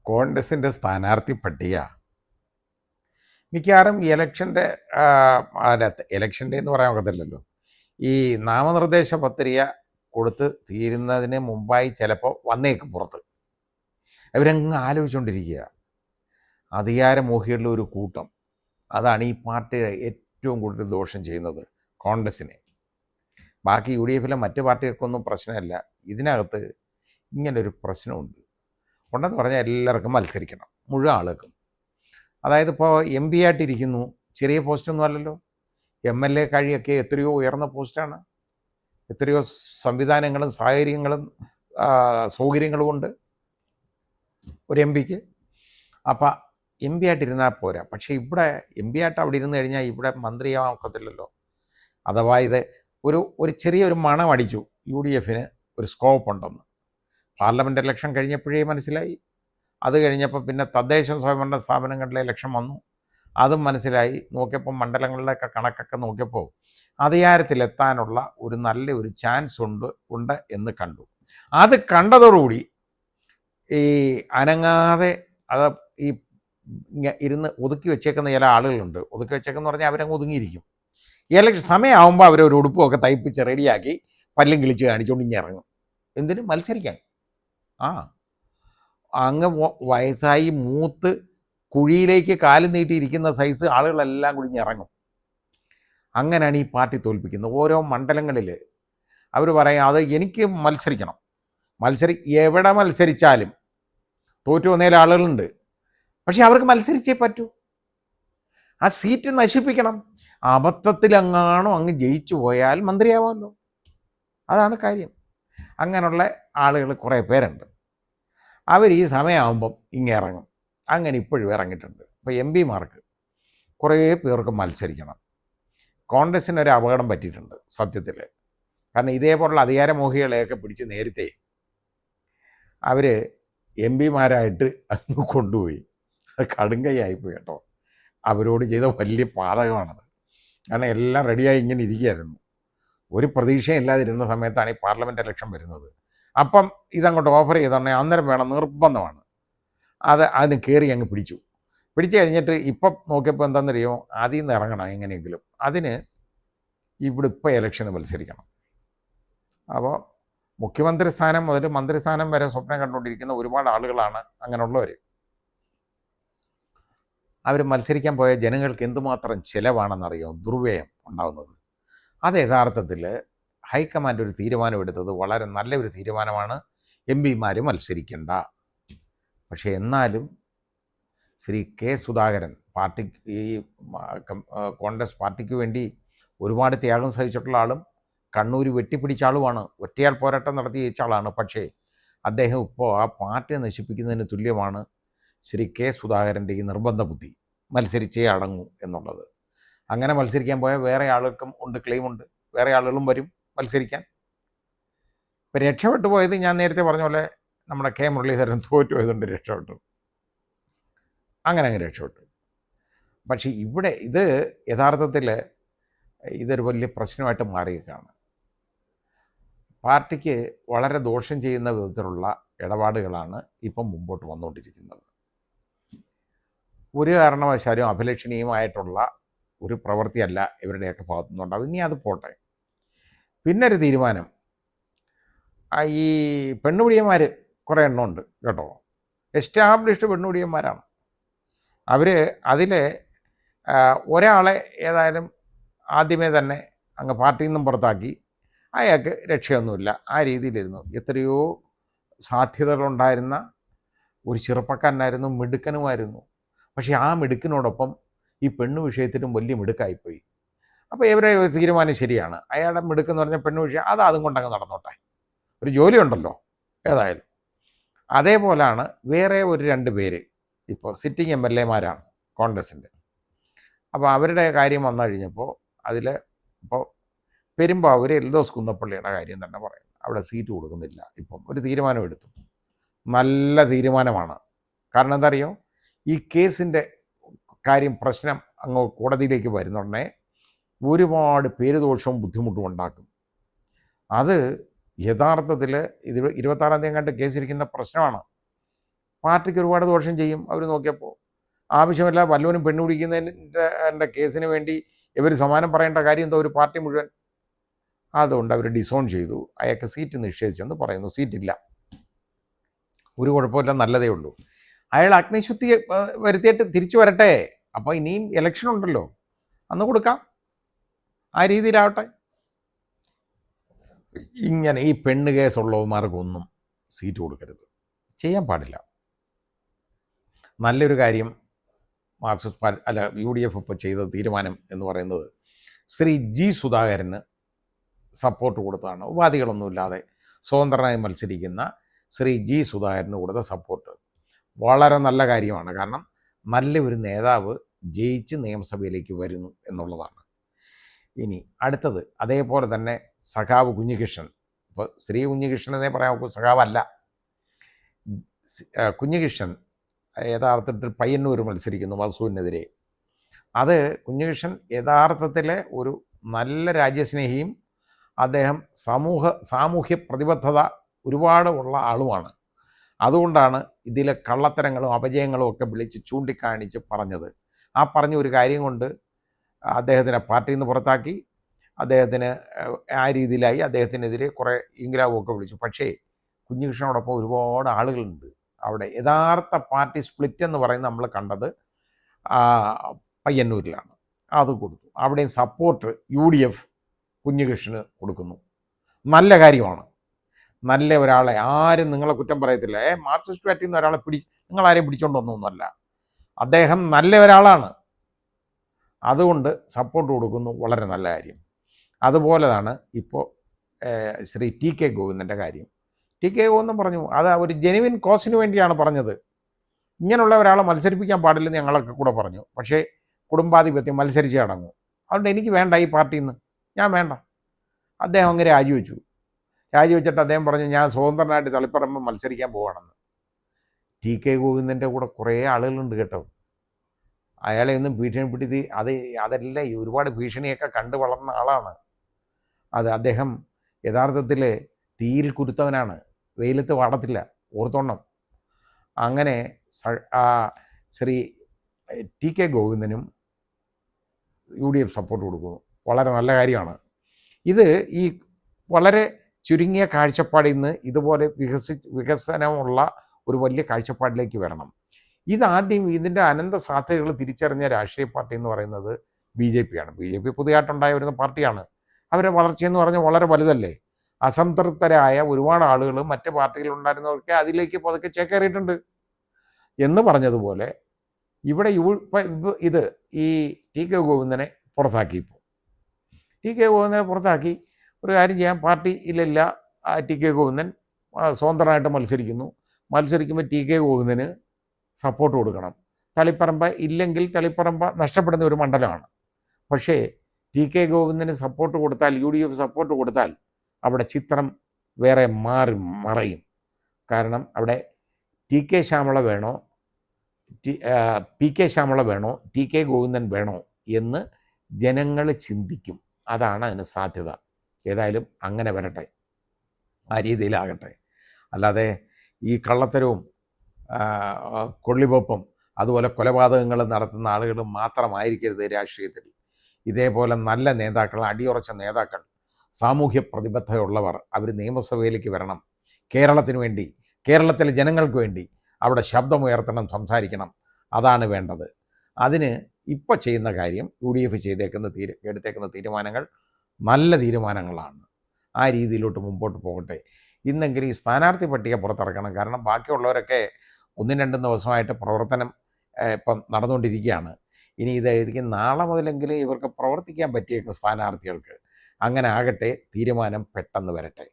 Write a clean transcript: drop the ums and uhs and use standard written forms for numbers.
കോൺഗ്രസിൻ്റെ സ്ഥാനാർത്ഥി പട്ടിക മിക്കവാറും ഇലക്ഷൻ്റെ ഇലക്ഷൻ്റെ എന്ന് പറയാൻ ഒക്കത്തില്ലല്ലോ. ഈ നാമനിർദ്ദേശ പത്രിക കൊടുത്ത് തീരുന്നതിന് മുമ്പായി ചിലപ്പോൾ വന്നേക്കും പുറത്ത്. അവരങ്ങ് ആലോചിച്ചുകൊണ്ടിരിക്കുക. അധികാരമോഹികളുടെ ഒരു കൂട്ടം. അതാണ് ഈ പാർട്ടിയുടെ ഏറ്റവും കൂടുതൽ ദോഷം ചെയ്യുന്നത് കോൺഗ്രസിനെ. ബാക്കി യു ഡി എഫിലെ മറ്റ് പാർട്ടികൾക്കൊന്നും പ്രശ്നമല്ല. ഇതിനകത്ത് ഇങ്ങനൊരു പ്രശ്നമുണ്ട്. ഉണ്ടെന്ന് പറഞ്ഞാൽ എല്ലാവർക്കും മത്സരിക്കണം, മുഴുവൻ ആളുകൾക്കും. അതായത് ഇപ്പോൾ എം പി ആയിട്ടിരിക്കുന്നു, ചെറിയ പോസ്റ്റൊന്നും അല്ലല്ലോ. എം എൽ എ കഴിയൊക്കെ എത്രയോ ഉയർന്ന പോസ്റ്റാണ്. എത്രയോ സംവിധാനങ്ങളും സൗകര്യങ്ങളും ഉണ്ട് ഒരു എം പിക്ക്. അപ്പം എം പി ആയിട്ടിരുന്നാൽ പോരാ. പക്ഷേ ഇവിടെ എം പി ആയിട്ട് അവിടെ ഇരുന്ന് കഴിഞ്ഞാൽ ഇവിടെ മന്ത്രിയാവാൻ ഒക്കത്തില്ലല്ലോ. അഥവാ ഇത് ഒരു ചെറിയൊരു മണം അടിച്ചു യു ഡി എഫിന് ഒരു സ്കോപ്പ് ഉണ്ടെന്ന്. പാർലമെൻറ്റ് ഇലക്ഷൻ കഴിഞ്ഞപ്പോഴേ മനസ്സിലായി. അത് കഴിഞ്ഞപ്പോൾ പിന്നെ തദ്ദേശ സ്വയംഭരണ സ്ഥാപനങ്ങളിലെ ഇലക്ഷൻ വന്നു, അതും മനസ്സിലായി. നോക്കിയപ്പോൾ മണ്ഡലങ്ങളിലൊക്കെ കണക്കൊക്കെ നോക്കിയപ്പോൾ അധികാരത്തിലെത്താനുള്ള ഒരു നല്ലൊരു ചാൻസ് ഉണ്ട് എന്ന് കണ്ടു. അത് കണ്ടതോടുകൂടി ഈ അനങ്ങാതെ അത് ഈ ഇരുന്ന് ഒതുക്കി വെച്ചേക്കുന്ന ചില ആളുകളുണ്ട്. ഒതുക്കി വെച്ചേക്കെന്ന് പറഞ്ഞാൽ അവരങ്ങ് ഒതുങ്ങിയിരിക്കും. ഇലക്ഷൻ സമയമാകുമ്പോൾ അവരൊരു ഉടുപ്പുമൊക്കെ തയ്പ്പിച്ച് റെഡിയാക്കി പല്ലും കിളിച്ച് കാണിച്ചുകൊണ്ട് ഇങ്ങനെ ഇറങ്ങും. എന്തിനും മത്സരിക്കാൻ. അങ്ങ് വയസ്സായി മൂത്ത് കുഴിയിലേക്ക് കാല് നീട്ടിയിരിക്കുന്ന സൈസ് ആളുകളെല്ലാം കുഴിഞ്ഞിറങ്ങും. അങ്ങനെയാണ് ഈ പാർട്ടി തോൽപ്പിക്കുന്നത്. ഓരോ മണ്ഡലങ്ങളിൽ അവർ പറയും അത് എനിക്ക് മത്സരിക്കണം. എവിടെ മത്സരിച്ചാലും തോറ്റു വന്നേല ആളുകളുണ്ട്. പക്ഷെ അവർക്ക് മത്സരിച്ചേ പറ്റൂ. ആ സീറ്റ് നശിപ്പിക്കണം. അബദ്ധത്തിലെങ്ങാണോ അങ്ങ് ജയിച്ചു പോയാൽ മന്ത്രിയാവാമല്ലോ. അതാണ് കാര്യം. അങ്ങനെയുള്ള ആളുകൾ കുറേ പേരുണ്ട്. അവർ ഈ സമയമാകുമ്പം ഇറങ്ങും. അങ്ങനെ ഇപ്പോഴും ഇറങ്ങിയിട്ടുണ്ട്. ഇപ്പോൾ എം പിമാർക്ക് കുറേ പേർക്ക് മത്സരിക്കണം. കോൺഗ്രസ്സിനൊരു അപകടം പറ്റിയിട്ടുണ്ട് സത്യത്തിൽ. കാരണം ഇതേപോലുള്ള അധികാരമോഹികളെയൊക്കെ പിടിച്ച് നേരത്തെ അവർ എം പിമാരായിട്ട് അങ്ങ് കൊണ്ടുപോയി. അത് കടുങ്കയായിപ്പോയി കേട്ടോ. അവരോട് ചെയ്ത വലിയ പാതകമാണത്. കാരണം എല്ലാം റെഡിയായി ഇങ്ങനെ ഇരിക്കുകയായിരുന്നു. ഒരു പ്രതീക്ഷയും ഇല്ലാതിരുന്ന സമയത്താണ് ഈ പാർലമെൻറ്റ് ഇലക്ഷൻ വരുന്നത്. അപ്പം ഇതങ്ങോട്ട് ഓഫർ ചെയ്തോണ്ടേ അന്നേരം വേണം, നിർബന്ധമാണ്. അതിന് കയറി അങ്ങ് പിടിച്ചു കഴിഞ്ഞിട്ട് ഇപ്പം നോക്കിയപ്പോൾ എന്താണെന്നറിയോ, അതിൽ നിന്ന് ഇറങ്ങണം എങ്ങനെയെങ്കിലും. അതിന് ഇവിടെ ഇപ്പോൾ ഇലക്ഷന് മത്സരിക്കണം. അപ്പോൾ മുഖ്യമന്ത്രി സ്ഥാനം മുതൽ മന്ത്രിസ്ഥാനം വരെ സ്വപ്നം കണ്ടുകൊണ്ടിരിക്കുന്ന ഒരുപാട് ആളുകളാണ് അങ്ങനെയുള്ളവർ. അവർ മത്സരിക്കാൻ പോയ ജനങ്ങൾക്ക് എന്തുമാത്രം ചിലവാണെന്നറിയോ ദുർവ്യയം ഉണ്ടാകുന്നത്. അത് യഥാർത്ഥത്തിൽ ഹൈക്കമാൻഡ് ഒരു തീരുമാനമെടുത്തത് വളരെ നല്ലൊരു തീരുമാനമാണ്. എം പിമാർ മത്സരിക്കേണ്ട. പക്ഷേ എന്നാലും ശ്രീ കെ സുധാകരൻ ഈ കോൺഗ്രസ് പാർട്ടിക്ക് വേണ്ടി ഒരുപാട് ത്യാഗം സഹിച്ചിട്ടുള്ള ആളും കണ്ണൂർ വെട്ടിപ്പിടിച്ച ആളുമാണ്. ഒറ്റയാൾ പോരാട്ടം നടത്തി ജയിച്ച ആളാണ്. പക്ഷേ അദ്ദേഹം ഇപ്പോൾ ആ പാർട്ടിയെ നശിപ്പിക്കുന്നതിന് തുല്യമാണ് ശ്രീ കെ സുധാകരൻ്റെ ഈ നിർബന്ധ ബുദ്ധി, മത്സരിച്ചേ അടങ്ങൂ എന്നുള്ളത്. അങ്ങനെ മത്സരിക്കാൻ പോയാൽ വേറെ ആളുകൾക്കും ഉണ്ട്, ക്ലെയിമുണ്ട്. വേറെ ആളുകളും വരും മത്സരിക്കാൻ. ഇപ്പം രക്ഷപ്പെട്ടു പോയത് ഞാൻ നേരത്തെ പറഞ്ഞ പോലെ നമ്മുടെ കെ മുരളീധരൻ തോറ്റു പോയതുകൊണ്ട് രക്ഷപ്പെട്ടു. അങ്ങനെ രക്ഷപ്പെട്ടു. പക്ഷേ ഇവിടെ ഇത് യഥാർത്ഥത്തിൽ ഇതൊരു വലിയ പ്രശ്നമായിട്ട് മാറിയേക്കാണ്. പാർട്ടിക്ക് വളരെ ദോഷം ചെയ്യുന്ന വിധത്തിലുള്ള ഇടപാടുകളാണ് ഇപ്പം മുമ്പോട്ട് വന്നുകൊണ്ടിരിക്കുന്നത്. ഒരു കാരണവശാലും അഭിലഷണീയമായിട്ടുള്ള ഒരു പ്രവൃത്തിയല്ല ഇവരുടെയൊക്കെ ഭാഗത്തുനിന്നുണ്ടാവും. ഇനി അത് പോട്ടെ. പിന്നൊരു തീരുമാനം, ഈ പെണ്ണുപിടിയന്മാർ കുറേ എണ്ണമുണ്ട് കേട്ടോ. എസ്റ്റാബ്ലിഷ്ഡ് പെണ്ണുപിടിയന്മാരാണ് അവർ. അതിൽ ഒരാളെ ഏതായാലും ആദ്യമേ തന്നെ അങ്ങ് പാർട്ടിയിൽ നിന്നും പുറത്താക്കി. അയാൾക്ക് രക്ഷയൊന്നുമില്ല. ആ രീതിയിലിരുന്നു. എത്രയോ സാധ്യതകളുണ്ടായിരുന്ന ഒരു ചെറുപ്പക്കാരനായിരുന്നു, മിടുക്കനുമായിരുന്നു. പക്ഷേ ആ മിടുക്കിനോടൊപ്പം ഈ പെണ്ണു വിഷയത്തിലും വലിയ മിടുക്കായിപ്പോയി. അപ്പോൾ ഇവരെ തീരുമാനം ശരിയാണ്. അയാളുടെ മിടുക്കെന്ന് പറഞ്ഞാൽ പെണ്ണു വിഷയം അതും കൊണ്ടങ്ങ് നടന്നോട്ടെ, ഒരു ജോലിയുണ്ടല്ലോ ഏതായാലും. അതേപോലാണ് വേറെ ഒരു 2 പേര് ഇപ്പോൾ സിറ്റിംഗ് എം എൽ എമാരാണ് കോൺഗ്രസിൻ്റെ. അപ്പോൾ അവരുടെ കാര്യം വന്നു കഴിഞ്ഞപ്പോൾ അതിൽ ഇപ്പോൾ പെരുമ്പാവൂർ എൽദോസ് കുന്നപ്പള്ളിയുടെ കാര്യം തന്നെ പറയും. അവിടെ സീറ്റ് കൊടുക്കുന്നില്ല. ഇപ്പം ഒരു തീരുമാനം എടുത്തു. നല്ല തീരുമാനമാണ്. കാരണം എന്താ അറിയോ, ഈ കേസിൻ്റെ കാര്യം പ്രശ്നം അങ്ങ് കോടതിയിലേക്ക് വരുന്നുണ്ടേ ഒരുപാട് പേരുദോഷവും ബുദ്ധിമുട്ടും ഉണ്ടാക്കും. അത് യഥാർത്ഥത്തിൽ 26-ാം തീയതി കണ്ട് കേസിരിക്കുന്ന പ്രശ്നമാണ്. പാർട്ടിക്ക് ഒരുപാട് ദോഷം ചെയ്യും. അവർ നോക്കിയപ്പോൾ ആവശ്യമില്ല വല്ലവനും പെണ്ണ് പിടിക്കുന്നതിൻ്റെ കേസിന് വേണ്ടി ഇവർ സമാനം പറയേണ്ട കാര്യം എന്തോ ഒരു പാർട്ടി മുഴുവൻ. അതുകൊണ്ട് അവർ ഡിസോൺ ചെയ്തു, അയാൾക്ക് സീറ്റ് നിഷേധിച്ചെന്ന് പറയുന്നു. സീറ്റില്ല, ഒരു കുഴപ്പമില്ല, നല്ലതേ ഉള്ളൂ. അയാൾ അഗ്നിശുദ്ധി വരുത്തിയിട്ട് തിരിച്ചു വരട്ടെ. അപ്പോൾ ഇനിയും ഇലക്ഷൻ ഉണ്ടല്ലോ, അന്ന് കൊടുക്കാം, ആ രീതിയിലാവട്ടെ. ഇങ്ങനെ ഈ പെണ്ണ് കേസുള്ളവന്മാർക്കൊന്നും സീറ്റ് കൊടുക്കരുത്, ചെയ്യാൻ പാടില്ല. നല്ലൊരു കാര്യം മാർക്സിസ്റ്റ് പാർട്ടി അല്ല UDF ഇപ്പോൾ ചെയ്ത തീരുമാനം എന്ന് പറയുന്നത് ശ്രീ ജി സുധാകരന് സപ്പോർട്ട് കൊടുത്തതാണ്. ഉപാധികളൊന്നുമില്ലാതെ സ്വതന്ത്രനായി മത്സരിക്കുന്ന ശ്രീ ജി സുധാകരന് കൊടുത്ത സപ്പോർട്ട് വളരെ നല്ല കാര്യമാണ്. കാരണം നല്ലൊരു നേതാവ് ജയിച്ച് നിയമസഭയിലേക്ക് വരുന്നു എന്നുള്ളതാണ്. ഇനി അടുത്തത് അതേപോലെ തന്നെ സഖാവ് കുഞ്ഞികൃഷ്ണൻ. ഇപ്പോൾ ശ്രീ കുഞ്ഞികൃഷ്ണനെ പറയാൻ നോക്കും, സഖാവല്ല. കുഞ്ഞികൃഷ്ണൻ യഥാർത്ഥത്തിൽ പയ്യന്നൂർ മത്സരിക്കുന്നു വസുവിനെതിരെ. അത് കുഞ്ഞികൃഷ്ണൻ യഥാർത്ഥത്തിലെ ഒരു നല്ല രാജ്യസ്നേഹിയും അദ്ദേഹം സാമൂഹ്യ പ്രതിബദ്ധത ഒരുപാട് ഉള്ള ആളുമാണ്. അതുകൊണ്ടാണ് ഇതിലെ കള്ളത്തരങ്ങളും അപജയങ്ങളും ഒക്കെ വിളിച്ച് ചൂണ്ടിക്കാണിച്ച് പറഞ്ഞത്. ആ പറഞ്ഞ ഒരു കാര്യം കൊണ്ട് അദ്ദേഹത്തിനെ പാർട്ടിയിൽ നിന്ന് പുറത്താക്കി, അദ്ദേഹത്തിന് ആ രീതിയിലായി, അദ്ദേഹത്തിനെതിരെ കുറേ ഇംഗ്രാവൊക്കെ വിളിച്ചു. പക്ഷേ കുഞ്ഞികൃഷ്ണനോടൊപ്പം ഒരുപാട് ആളുകളുണ്ട് അവിടെ. യഥാർത്ഥ പാർട്ടി സ്പ്ലിറ്റ് എന്ന് പറയുന്നത് നമ്മൾ കണ്ടത് പയ്യന്നൂരിലാണ്. അത് കൊടുത്തു. അവിടെയും സപ്പോർട്ട് UDF കുഞ്ഞികൃഷ്ണന് കൊടുക്കുന്നു. നല്ല കാര്യമാണ്. നല്ല ഒരാളെ ആരും നിങ്ങളെ കുറ്റം പറയത്തില്ല. മാർക്സിസ്റ്റ് പാർട്ടിയിൽ നിന്ന് ഒരാളെ നിങ്ങളാരെയും പിടിച്ചോണ്ടൊന്നൊന്നുമല്ല. അദ്ദേഹം നല്ല ഒരാളാണ്, അതുകൊണ്ട് സപ്പോർട്ട് കൊടുക്കുന്നു. വളരെ നല്ല കാര്യം. അതുപോലെതാണ് ഇപ്പോൾ ശ്രീ TK ഗോവിന്ദൻ്റെ കാര്യം. TK ഗോവിന്ദൻ പറഞ്ഞു അത് ഒരു ജെനുവിൻ കോസിന് വേണ്ടിയാണ് പറഞ്ഞത്. ഇങ്ങനെയുള്ള ഒരാളെ മത്സരിപ്പിക്കാൻ പാടില്ലെന്ന് ഞങ്ങളൊക്കെ കൂടെ പറഞ്ഞു. പക്ഷേ കുടുംബാധിപത്യം മത്സരിച്ച് അടങ്ങും. അതുകൊണ്ട് എനിക്ക് വേണ്ട ഈ പാർട്ടിയിൽ നിന്ന്, ഞാൻ വേണ്ട. അദ്ദേഹം അങ്ങ് രാജിവെച്ചു. രാജിവെച്ചിട്ട് അദ്ദേഹം പറഞ്ഞു ഞാൻ സ്വതന്ത്രനായിട്ട് തളിപ്പറമ്പ് മത്സരിക്കാൻ പോവാണെന്ന്. TK ഗോവിന്ദൻ്റെ കൂടെ കുറേ ആളുകളുണ്ട് കേട്ടോ. അയാളെ ഒന്നും ഭീഷണിപ്പെടുത്തി അതെല്ലാം ഒരുപാട് ഭീഷണിയൊക്കെ കണ്ടു വളർന്ന ആളാണ്. അദ്ദേഹം യഥാർത്ഥത്തിൽ തീയിൽ കുരുത്തവനാണ്, വെയിലത്ത് വാടത്തില്ല, ഓർത്തോണം. അങ്ങനെ ശ്രീ TK ഗോവിന്ദനും UDF സപ്പോർട്ട് കൊടുക്കുന്നു. വളരെ നല്ല കാര്യമാണ്. ഇത് ഈ വളരെ ചുരുങ്ങിയ കാഴ്ചപ്പാടിൽ നിന്ന് ഇതുപോലെ വികസനമുള്ള ഒരു വലിയ കാഴ്ചപ്പാടിലേക്ക് വരണം. ഇതാദ്യം ഇതിൻ്റെ അനന്ത സാധ്യതകൾ തിരിച്ചറിഞ്ഞ രാഷ്ട്രീയ പാർട്ടി എന്ന് പറയുന്നത് BJP ആണ്. BJP പുതിയതായിട്ടുണ്ടായി വരുന്ന പാർട്ടിയാണ്. അവരുടെ വളർച്ചയെന്ന് പറഞ്ഞാൽ വളരെ വലുതല്ലേ. അസംതൃപ്തരായ ഒരുപാട് ആളുകൾ മറ്റ് പാർട്ടിയിലുണ്ടായിരുന്നവർക്ക് അതിലേക്ക് പതുക്കെ ചേക്കേറിയിട്ടുണ്ട് എന്ന് പറഞ്ഞതുപോലെ ഇവിടെ ഇത് ഈ TK ഗോവിന്ദനെ പുറത്താക്കി. ഇപ്പോൾ TK ഗോവിന്ദനെ പുറത്താക്കി ഒരു കാര്യം ചെയ്യാൻ പാർട്ടിയിലില്ല. TK ഗോവിന്ദൻ സ്വതന്ത്രമായിട്ട് മത്സരിക്കുമ്പോൾ TK ഗോവിന്ദന് സപ്പോർട്ട് കൊടുക്കണം. തളിപ്പറമ്പ് ഇല്ലെങ്കിൽ തളിപ്പറമ്പ് നഷ്ടപ്പെടുന്ന ഒരു മണ്ഡലമാണ്. പക്ഷേ TK ഗോവിന്ദന് സപ്പോർട്ട് കൊടുത്താൽ, UDF സപ്പോർട്ട് കൊടുത്താൽ അവിടെ ചിത്രം വേറെ മറയും. കാരണം അവിടെ TK ശ്യാമള വേണോ, PK ശ്യാമള വേണോ, TK ഗോവിന്ദൻ വേണോ എന്ന് ജനങ്ങൾ ചിന്തിക്കും. അതാണ് അതിന് സാധ്യത. ഏതായാലും അങ്ങനെ വരട്ടെ, ആ രീതിയിലാകട്ടെ. അല്ലാതെ ഈ കള്ളത്തരവും കൊള്ളിവെപ്പും അതുപോലെ കൊലപാതകങ്ങൾ നടത്തുന്ന ആളുകൾ മാത്രമായിരിക്കരുത് രാഷ്ട്രീയത്തിൽ. ഇതേപോലെ നല്ല നേതാക്കൾ, അടിയുറച്ച നേതാക്കൾ, സാമൂഹ്യ പ്രതിബദ്ധതയുള്ളവർ അവർ നിയമസഭയിലേക്ക് വരണം. കേരളത്തിന് വേണ്ടി, കേരളത്തിലെ ജനങ്ങൾക്ക് വേണ്ടി അവിടെ ശബ്ദമുയർത്തണം, സംസാരിക്കണം. അതാണ് വേണ്ടത്. അതിന് ഇപ്പോൾ ചെയ്യുന്ന കാര്യം UDF എടുത്തേക്കുന്ന തീരുമാനങ്ങൾ നല്ല തീരുമാനങ്ങളാണ്. ആ രീതിയിലോട്ട് മുമ്പോട്ട് പോകട്ടെ. ഇന്നെങ്കിലും ഈ സ്ഥാനാർത്ഥി പട്ടിക പുറത്തിറക്കണം. കാരണം ബാക്കിയുള്ളവരൊക്കെ 1-2 ദിവസമായിട്ട് പ്രവർത്തനം ഇപ്പം നടന്നുകൊണ്ടിരിക്കുകയാണ്. ഇനി ഇതായിരിക്കും നാളെ മുതലെങ്കിലും ഇവർക്ക് പ്രവർത്തിക്കാൻ പറ്റിയേക്കും സ്ഥാനാർത്ഥികൾക്ക്. അങ്ങനെ ആകട്ടെ, തീരുമാനം പെട്ടെന്ന് വരട്ടെ.